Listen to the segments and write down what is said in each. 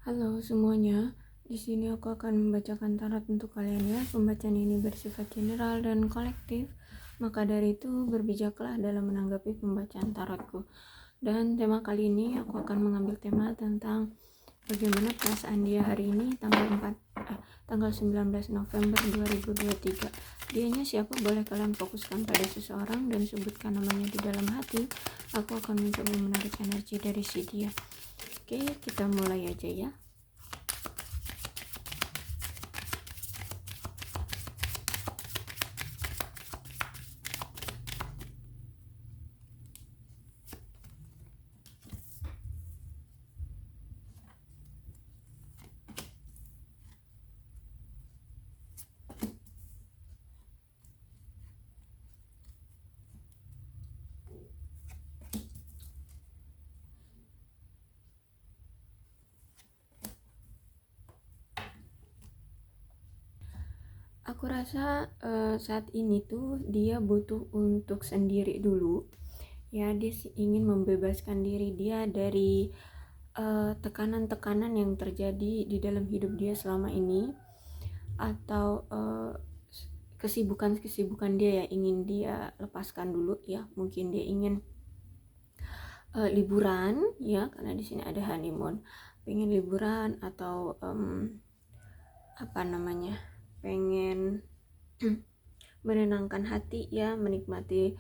Halo semuanya, di sini aku akan membacakan tarot untuk kalian ya. Pembacaan ini bersifat general dan kolektif, maka dari itu berbijaklah dalam menanggapi pembacaan tarotku. Dan tema kali ini aku akan mengambil tema tentang bagaimana perasaan dia hari ini tanggal 19 November 2023. Dianya siapa? Boleh kalian fokuskan pada seseorang dan sebutkan namanya di dalam hati. Aku akan mencoba menarik energi dari si dia. Oke, kita mulai aja ya. Aku rasa saat ini tuh dia butuh untuk sendiri dulu. Ya, dia ingin membebaskan diri dia dari tekanan-tekanan yang terjadi di dalam hidup dia selama ini, atau kesibukan-kesibukan dia ya ingin dia lepaskan dulu ya. Mungkin dia ingin liburan ya, karena di sini ada honeymoon. Pengen liburan atau pengen menenangkan hati ya, menikmati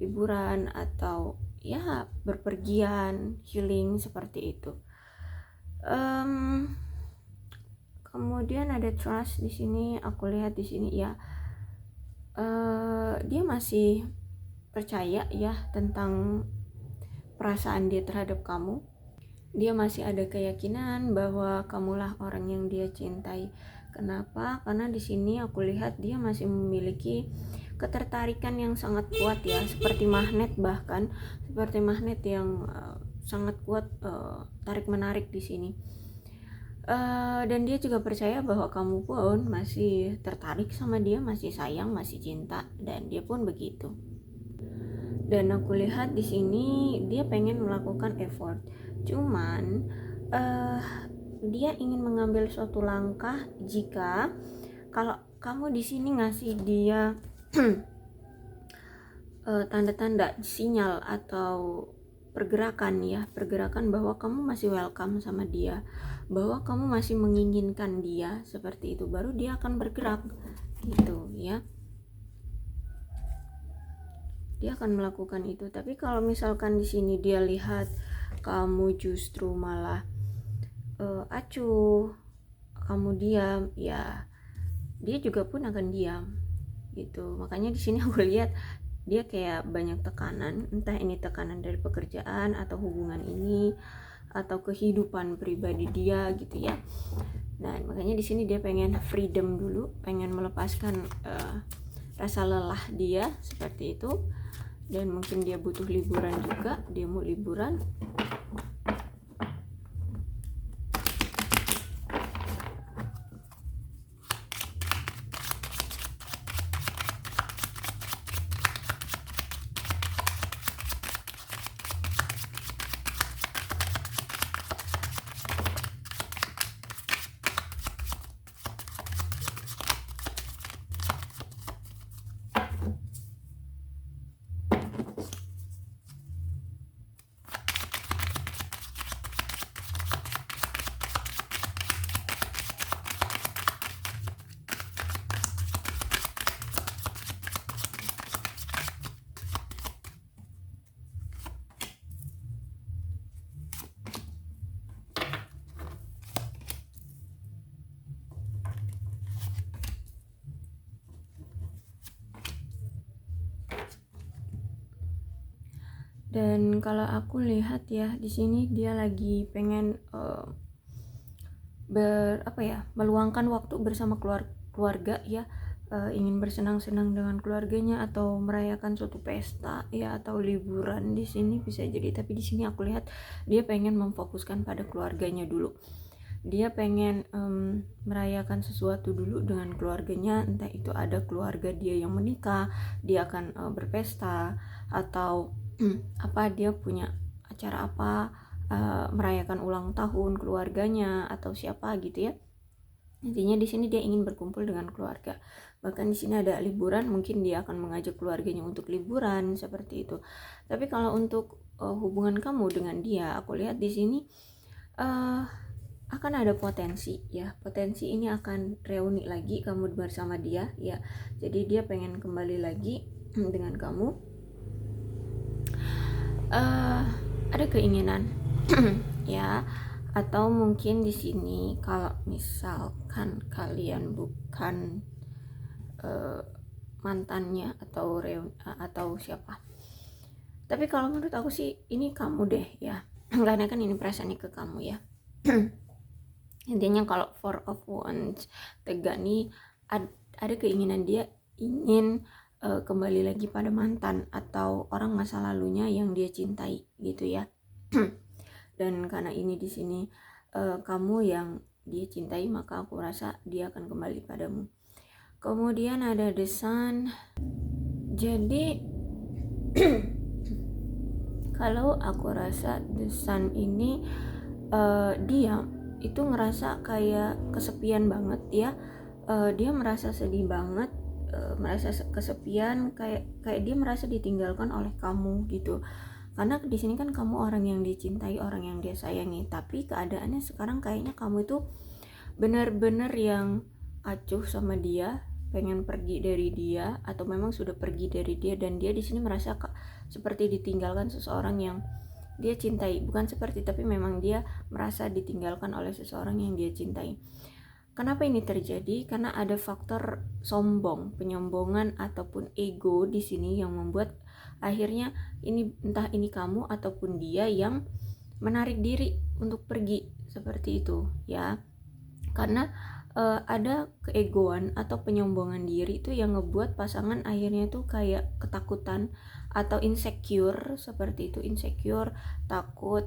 liburan atau ya berpergian, healing seperti itu. Kemudian ada trust di sini. Aku lihat di sini ya, dia masih percaya ya tentang perasaan dia terhadap kamu. Dia masih ada keyakinan bahwa kamulah orang yang dia cintai. Kenapa? Karena di sini aku lihat dia masih memiliki ketertarikan yang sangat kuat ya, seperti magnet, bahkan seperti magnet yang sangat kuat, tarik menarik di sini. Dan dia juga percaya bahwa kamu pun masih tertarik sama dia, masih sayang, masih cinta, dan dia pun begitu. Dan aku lihat di sini dia pengen melakukan effort, cuman dia ingin mengambil suatu langkah jika kalau kamu di sini ngasih dia tanda-tanda sinyal atau pergerakan bahwa kamu masih welcome sama dia, bahwa kamu masih menginginkan dia, seperti itu, baru dia akan bergerak gitu ya. Dia akan melakukan itu. Tapi kalau misalkan di sini dia lihat kamu justru malah acuh, kamu diam, ya dia juga pun akan diam gitu. Makanya di sini aku lihat dia kayak banyak tekanan, entah ini tekanan dari pekerjaan atau hubungan ini atau kehidupan pribadi dia gitu ya. Nah, makanya di sini dia pengen freedom dulu, pengen melepaskan rasa lelah dia seperti itu. Dan mungkin dia butuh liburan juga, dia mau liburan. Dan kalau aku lihat ya di sini dia lagi pengen meluangkan waktu bersama keluarga ya, ingin bersenang-senang dengan keluarganya atau merayakan suatu pesta ya, atau liburan di sini bisa jadi. Tapi di sini aku lihat dia pengen memfokuskan pada keluarganya dulu. Dia pengen merayakan sesuatu dulu dengan keluarganya, entah itu ada keluarga dia yang menikah, dia akan berpesta, atau dia punya acara apa, merayakan ulang tahun keluarganya atau siapa gitu ya. Intinya di sini dia ingin berkumpul dengan keluarga. Bahkan di sini ada liburan, mungkin dia akan mengajak keluarganya untuk liburan seperti itu. Tapi kalau untuk hubungan kamu dengan dia, aku lihat di sini uh, akan ada potensi ya. Potensi ini akan reuni lagi kamu bersama dia ya. Jadi dia pengen kembali lagi dengan kamu. Ada keinginan ya. Atau mungkin di sini kalau misalkan kalian bukan mantannya atau siapa. Tapi kalau menurut aku sih ini kamu deh ya. Karena kan ini perasaannya ke kamu ya. Intinya kalau Four of Wands Tegani ada keinginan dia ingin kembali lagi pada mantan atau orang masa lalunya yang dia cintai gitu ya. Dan karena ini di sini kamu yang dia cintai, maka aku rasa dia akan kembali padamu. Kemudian ada The Sun. Jadi kalau aku rasa The Sun ini dia itu ngerasa kayak kesepian banget ya. Dia merasa sedih banget, merasa kesepian, kayak dia merasa ditinggalkan oleh kamu gitu. Karena di sini kan kamu orang yang dicintai, orang yang dia sayangi, tapi keadaannya sekarang kayaknya kamu itu benar-benar yang acuh sama dia, pengen pergi dari dia atau memang sudah pergi dari dia, dan dia di sini merasa seperti ditinggalkan seseorang yang dia cintai. Bukan seperti, tapi memang dia merasa ditinggalkan oleh seseorang yang dia cintai. Kenapa ini terjadi? Karena ada faktor sombong, penyombongan ataupun ego di sini yang membuat akhirnya entah ini kamu ataupun dia yang menarik diri untuk pergi seperti itu ya. Karena ada keegoan atau penyombongan diri itu yang ngebuat pasangan akhirnya tuh kayak ketakutan atau insecure seperti itu, insecure, takut,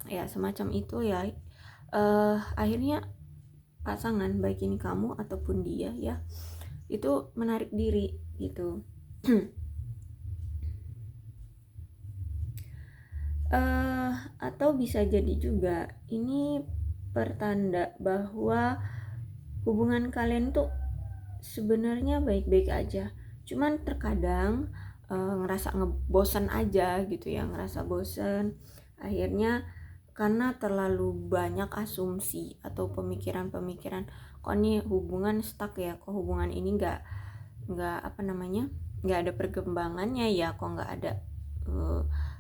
ya semacam itu ya. Akhirnya pasangan, baik ini kamu ataupun dia ya, itu menarik diri gitu. Atau bisa jadi juga ini pertanda bahwa hubungan kalian tuh sebenarnya baik-baik aja, cuman terkadang ngerasa bosan aja gitu ya, ngerasa bosan akhirnya karena terlalu banyak asumsi atau pemikiran-pemikiran, kok nih hubungan stuck ya, kok hubungan ini nggak nggak ada perkembangannya ya, kok nggak ada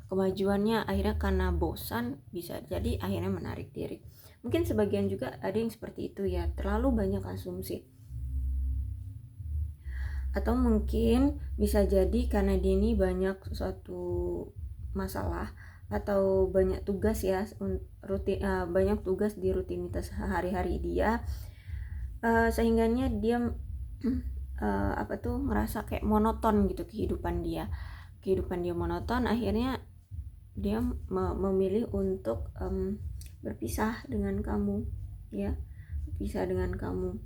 kemajuannya. Akhirnya karena bosan bisa jadi akhirnya menarik diri. Mungkin sebagian juga ada yang seperti itu ya, terlalu banyak asumsi. Atau mungkin bisa jadi karena dia ini banyak suatu masalah atau banyak tugas ya, banyak tugas di rutinitas hari-hari dia, sehingganya dia ngerasa kayak monoton gitu kehidupan dia monoton. Akhirnya dia memilih untuk berpisah dengan kamu ya, berpisah dengan kamu.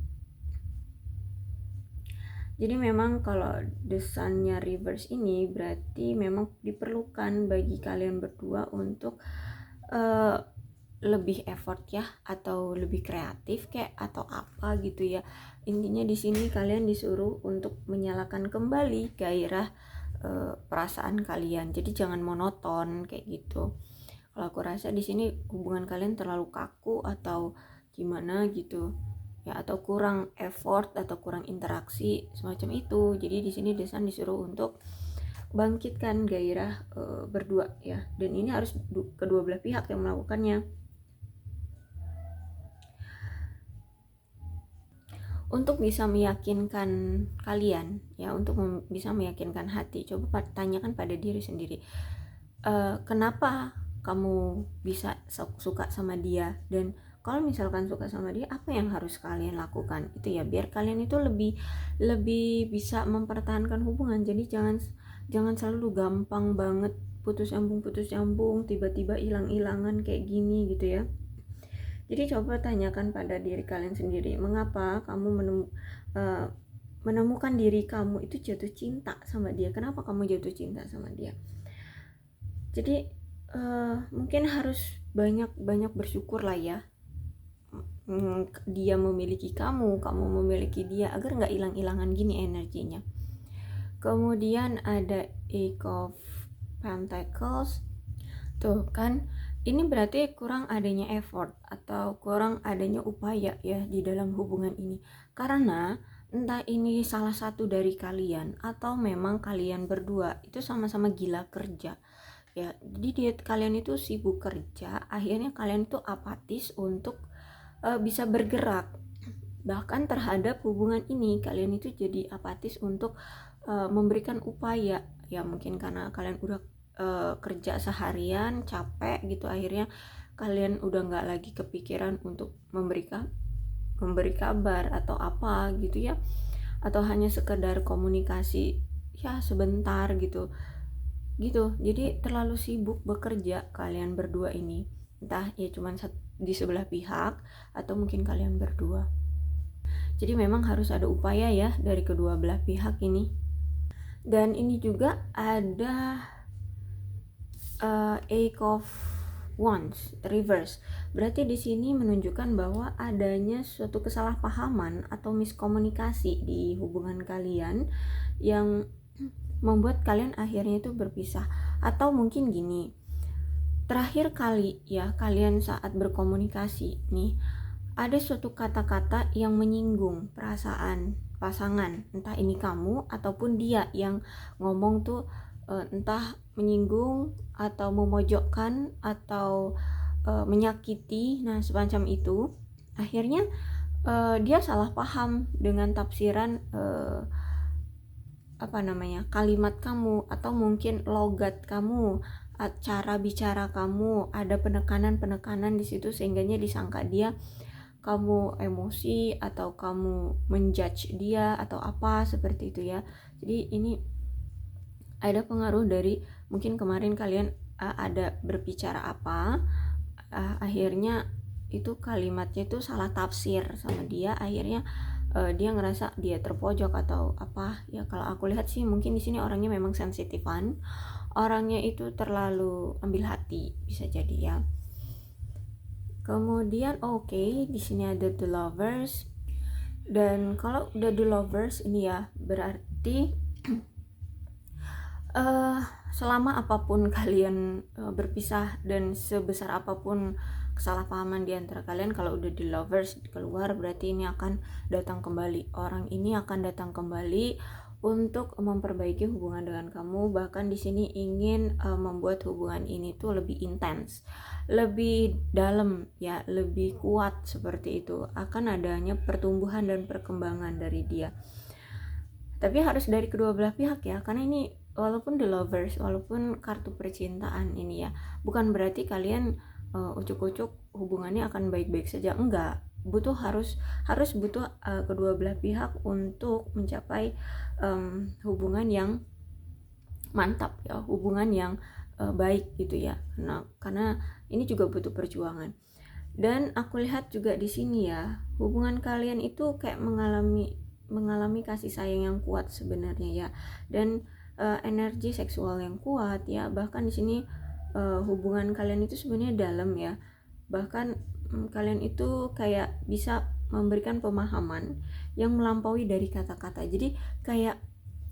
Jadi memang kalau The Sun-nya reverse ini berarti memang diperlukan bagi kalian berdua untuk lebih effort ya, atau lebih kreatif kayak atau apa gitu ya. Intinya di sini kalian disuruh untuk menyalakan kembali gairah perasaan kalian. Jadi jangan monoton kayak gitu. Kalau aku rasa di sini hubungan kalian terlalu kaku atau gimana gitu ya, atau kurang effort atau kurang interaksi semacam itu. Jadi di sini The Sun disuruh untuk bangkitkan gairah berdua ya, dan ini harus kedua belah pihak yang melakukannya. Untuk bisa meyakinkan kalian ya, untuk bisa meyakinkan hati, coba tanyakan pada diri sendiri, kenapa kamu bisa suka sama dia, dan kalau misalkan suka sama dia, apa yang harus kalian lakukan itu ya, biar kalian itu lebih bisa mempertahankan hubungan. Jadi jangan selalu gampang banget putus nyambung tiba-tiba hilang-hilangan kayak gini gitu ya. Jadi coba tanyakan pada diri kalian sendiri, mengapa kamu menemukan diri kamu itu jatuh cinta sama dia, kenapa kamu jatuh cinta sama dia. Jadi mungkin harus banyak bersyukur lah ya. Dia memiliki kamu memiliki dia, agar nggak hilang-hilangan gini energinya. Kemudian ada Eight of Pentacles. Tuh kan, ini berarti kurang adanya effort atau kurang adanya upaya ya di dalam hubungan ini. Karena entah ini salah satu dari kalian atau memang kalian berdua itu sama-sama gila kerja. Ya, jadi kalian itu sibuk kerja, akhirnya kalian itu apatis untuk bisa bergerak. Bahkan terhadap hubungan ini kalian itu jadi apatis untuk memberikan upaya. Ya mungkin karena kalian udah kerja seharian capek gitu, akhirnya kalian udah nggak lagi kepikiran untuk memberi kabar atau apa gitu ya, atau hanya sekedar komunikasi ya sebentar gitu. Jadi terlalu sibuk bekerja kalian berdua ini, entah ya cuman di sebelah pihak atau mungkin kalian berdua. Jadi memang harus ada upaya ya dari kedua belah pihak ini. Dan ini juga ada Eight of Wands reverse. Berarti di sini menunjukkan bahwa adanya suatu kesalahpahaman atau miskomunikasi di hubungan kalian yang membuat kalian akhirnya itu berpisah. Atau mungkin gini, terakhir kali ya kalian saat berkomunikasi nih, ada suatu kata-kata yang menyinggung perasaan pasangan, entah ini kamu ataupun dia yang ngomong tuh entah menyinggung atau memojokkan atau menyakiti, nah semacam itu. Akhirnya dia salah paham dengan tafsiran kalimat kamu, atau mungkin logat kamu, cara bicara kamu, ada penekanan di situ sehingganya disangka dia kamu emosi atau kamu menjudge dia atau apa seperti itu ya. Jadi ini ada pengaruh dari mungkin kemarin kalian ada berbicara apa, akhirnya itu kalimatnya itu salah tafsir sama dia, akhirnya dia ngerasa dia terpojok atau apa ya. Kalau aku lihat sih mungkin di sini orangnya memang sensitifan, orangnya itu terlalu ambil hati, bisa jadi ya. Kemudian di sini ada The Lovers. Dan kalau udah The Lovers ini ya berarti selama apapun kalian berpisah dan sebesar apapun kesalahpahaman di antara kalian, kalau udah The Lovers keluar berarti ini akan datang kembali. Orang ini akan datang kembali untuk memperbaiki hubungan dengan kamu, bahkan di sini ingin membuat hubungan ini tuh lebih intens, lebih dalam ya, lebih kuat seperti itu. Akan adanya pertumbuhan dan perkembangan dari dia. Tapi harus dari kedua belah pihak ya, karena ini walaupun The Lovers, walaupun kartu percintaan ini ya, bukan berarti kalian ucuk-ucuk hubungannya akan baik-baik saja, enggak. Harus butuh kedua belah pihak untuk mencapai hubungan yang mantap ya, hubungan yang baik gitu ya. Nah, karena ini juga butuh perjuangan. Dan aku lihat juga di sini ya, hubungan kalian itu kayak mengalami kasih sayang yang kuat sebenarnya ya, dan energi seksual yang kuat ya. Bahkan di sini hubungan kalian itu sebenarnya dalam ya. Bahkan kalian itu kayak bisa memberikan pemahaman yang melampaui dari kata-kata. Jadi kayak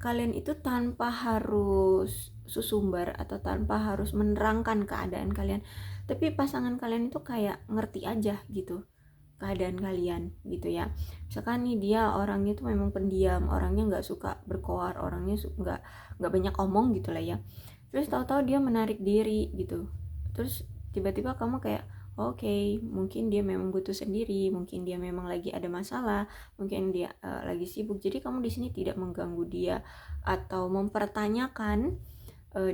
kalian itu tanpa harus susumbar atau tanpa harus menerangkan keadaan kalian, tapi pasangan kalian itu kayak ngerti aja gitu keadaan kalian gitu ya. Misalkan nih dia orangnya tuh memang pendiam, orangnya nggak suka berkoar, orangnya nggak banyak omong gitu lah ya. Terus tahu-tahu dia menarik diri gitu, terus tiba-tiba kamu kayak mungkin dia memang butuh sendiri, mungkin dia memang lagi ada masalah, mungkin dia lagi sibuk. Jadi kamu di sini tidak mengganggu dia atau mempertanyakan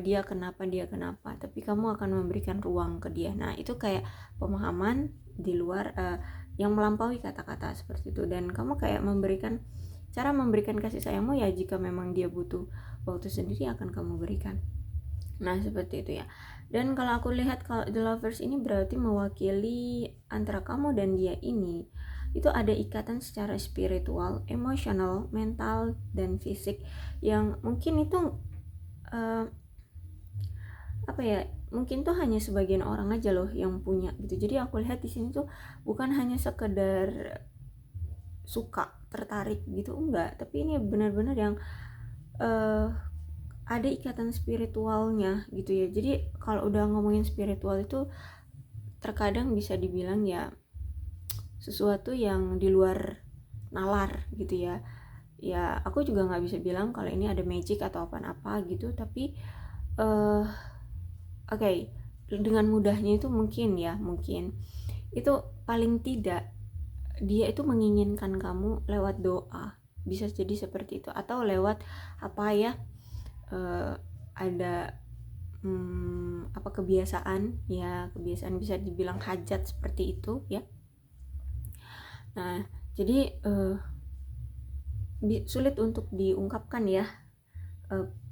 dia kenapa, tapi kamu akan memberikan ruang ke dia. Nah itu kayak pemahaman di luar yang melampaui kata-kata seperti itu. Dan kamu kayak cara memberikan kasih sayangmu ya, jika memang dia butuh waktu sendiri akan kamu berikan. Nah seperti itu ya. Dan kalau aku lihat, kalau The Lovers ini berarti mewakili antara kamu dan dia ini itu ada ikatan secara spiritual, emosional, mental, dan fisik yang mungkin itu mungkin tuh hanya sebagian orang aja loh yang punya gitu. Jadi aku lihat di sini tuh bukan hanya sekedar suka, tertarik gitu, enggak, tapi ini benar-benar yang ada ikatan spiritualnya gitu ya. Jadi kalau udah ngomongin spiritual itu terkadang bisa dibilang ya sesuatu yang di luar nalar gitu ya. Ya aku juga nggak bisa bilang kalau ini ada magic atau apa-apa gitu, tapi oke, dengan mudahnya itu mungkin itu paling tidak dia itu menginginkan kamu lewat doa, bisa jadi seperti itu, atau lewat apa ya, ada apa kebiasaan bisa dibilang hajat seperti itu ya. Nah jadi sulit untuk diungkapkan ya,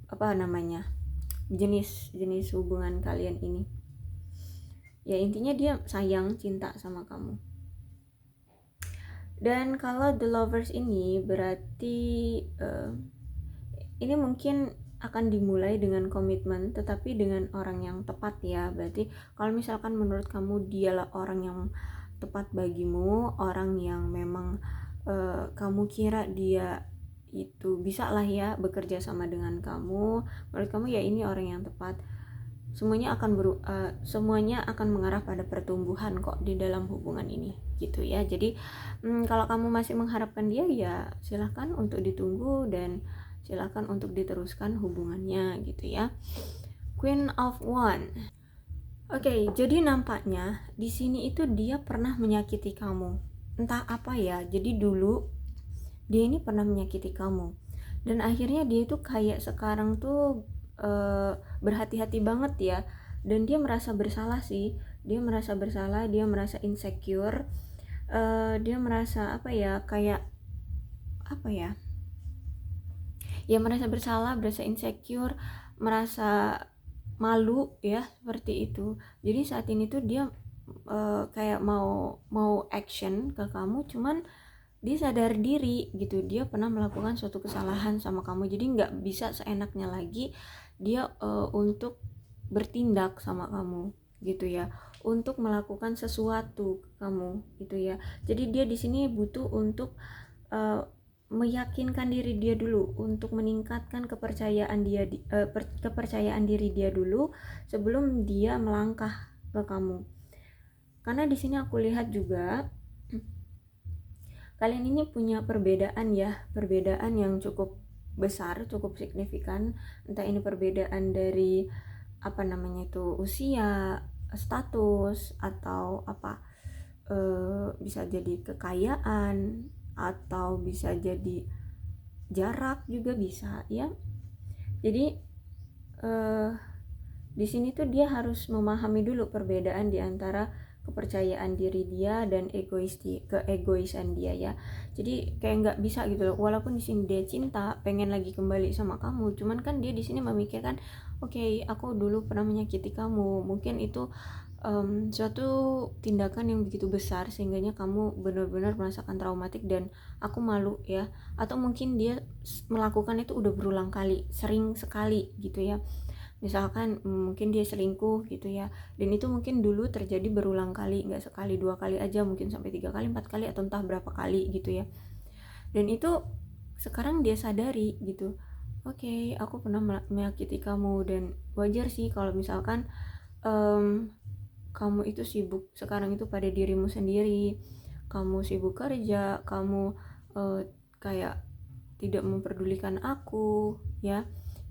apa namanya, jenis hubungan kalian ini. Ya intinya dia sayang, cinta sama kamu. Dan kalau the lovers ini berarti ini mungkin akan dimulai dengan komitmen, tetapi dengan orang yang tepat ya. Berarti kalau misalkan menurut kamu dialah orang yang tepat bagimu, orang yang memang kamu kira dia itu bisa lah ya bekerja sama dengan kamu, menurut kamu ya ini orang yang tepat, semuanya akan mengarah pada pertumbuhan kok di dalam hubungan ini gitu ya. Jadi kalau kamu masih mengharapkan dia, ya silahkan untuk ditunggu dan silahkan untuk diteruskan hubungannya gitu ya. Queen of Wands. Oke, jadi nampaknya di sini itu dia pernah menyakiti kamu. Entah apa ya. Jadi dulu dia ini pernah menyakiti kamu. Dan akhirnya dia itu kayak sekarang tuh berhati-hati banget ya. Dan dia merasa bersalah sih. Dia merasa bersalah, dia merasa insecure. Dia merasa apa ya, kayak apa ya? Ya merasa bersalah, merasa insecure, merasa malu ya, seperti itu. Jadi saat ini tuh dia kayak mau action ke kamu, cuman dia sadar diri gitu, dia pernah melakukan suatu kesalahan sama kamu. Jadi nggak bisa seenaknya lagi dia untuk bertindak sama kamu gitu ya, untuk melakukan sesuatu ke kamu gitu ya. Jadi dia di sini butuh untuk meyakinkan diri dia dulu, untuk meningkatkan kepercayaan diri dia dulu sebelum dia melangkah ke kamu. Karena di sini aku lihat juga kalian ini punya perbedaan yang cukup besar, cukup signifikan. Entah ini perbedaan dari apa namanya itu, usia, status, atau apa, bisa jadi kekayaan, atau bisa jadi jarak juga bisa ya. Jadi di sini tuh dia harus memahami dulu perbedaan di antara kepercayaan diri dia dan keegoisan dia ya. Jadi kayak nggak bisa gitu loh, walaupun di sini dia cinta, pengen lagi kembali sama kamu, cuman kan dia di sini memikirkan, oke, aku dulu pernah menyakiti kamu, mungkin itu suatu tindakan yang begitu besar sehingganya kamu benar-benar merasakan traumatik dan aku malu ya. Atau mungkin dia melakukan itu udah berulang kali, sering sekali gitu ya. Misalkan mungkin dia selingkuh gitu ya, dan itu mungkin dulu terjadi berulang kali, nggak sekali dua kali aja, mungkin sampai 3 kali 4 kali atau entah berapa kali gitu ya. Dan itu sekarang dia sadari gitu, oke, aku pernah menyakiti kamu, dan wajar sih kalau misalkan kamu itu sibuk sekarang itu pada dirimu sendiri, kamu sibuk kerja, kamu kayak tidak memperdulikan aku ya.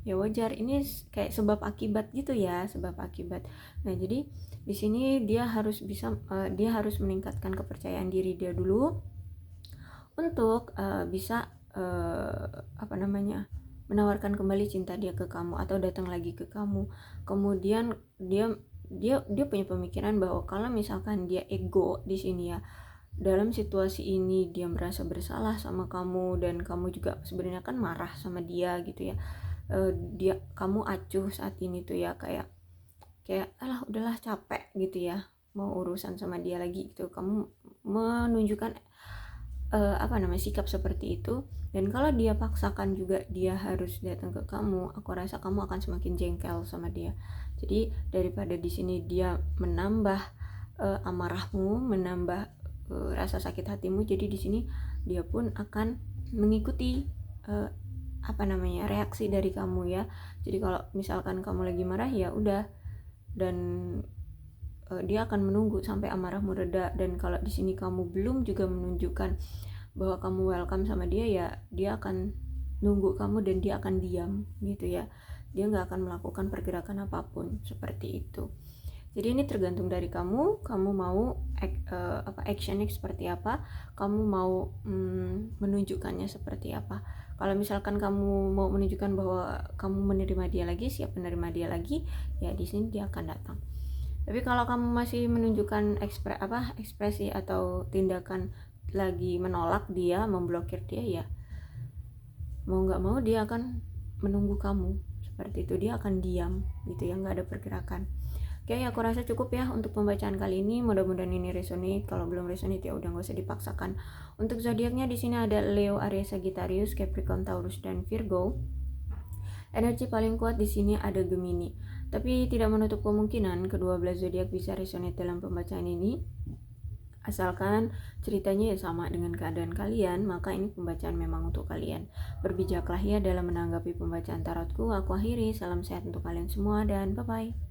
Ya wajar, ini kayak sebab akibat gitu ya, sebab akibat. Nah jadi di sini dia harus meningkatkan kepercayaan diri dia dulu untuk bisa menawarkan kembali cinta dia ke kamu atau datang lagi ke kamu. Kemudian dia punya pemikiran bahwa kalau misalkan dia ego di sini ya, dalam situasi ini dia merasa bersalah sama kamu, dan kamu juga sebenarnya kan marah sama dia gitu ya. Kamu acuh saat ini tuh ya, kayak alah udahlah, capek gitu ya mau urusan sama dia lagi gitu. Kamu menunjukkan sikap seperti itu. Dan kalau dia paksakan juga dia harus datang ke kamu, aku rasa kamu akan semakin jengkel sama dia. Jadi daripada di sini dia menambah amarahmu, menambah rasa sakit hatimu, jadi di sini dia pun akan mengikuti reaksi dari kamu ya. Jadi kalau misalkan kamu lagi marah, ya udah, dan dia akan menunggu sampai amarahmu reda. Dan kalau di sini kamu belum juga menunjukkan bahwa kamu welcome sama dia, ya dia akan nunggu kamu dan dia akan diam gitu ya. Dia nggak akan melakukan pergerakan apapun seperti itu. Jadi ini tergantung dari kamu mau actionnya seperti apa, kamu mau menunjukkannya seperti apa. Kalau misalkan kamu mau menunjukkan bahwa kamu menerima dia lagi, siap menerima dia lagi, ya di sini dia akan datang. Tapi kalau kamu masih menunjukkan ekspresi atau tindakan lagi menolak dia, memblokir dia, ya mau nggak mau dia akan menunggu kamu seperti itu. Dia akan diam gitu ya, nggak ada pergerakan. Oke, aku rasa cukup ya untuk pembacaan kali ini. Mudah-mudahan ini resonate. Kalau belum resonate ya udah nggak usah dipaksakan. Untuk zodiaknya di sini ada Leo, Aries, Sagittarius, Capricorn, Taurus, dan Virgo. Energi paling kuat di sini ada Gemini. Tapi tidak menutup kemungkinan kedua belas zodiak bisa resonate dalam pembacaan ini. Asalkan ceritanya ya sama dengan keadaan kalian, maka ini pembacaan memang untuk kalian. Berbijaklah ya dalam menanggapi pembacaan tarotku. Aku akhiri, salam sehat untuk kalian semua dan bye-bye.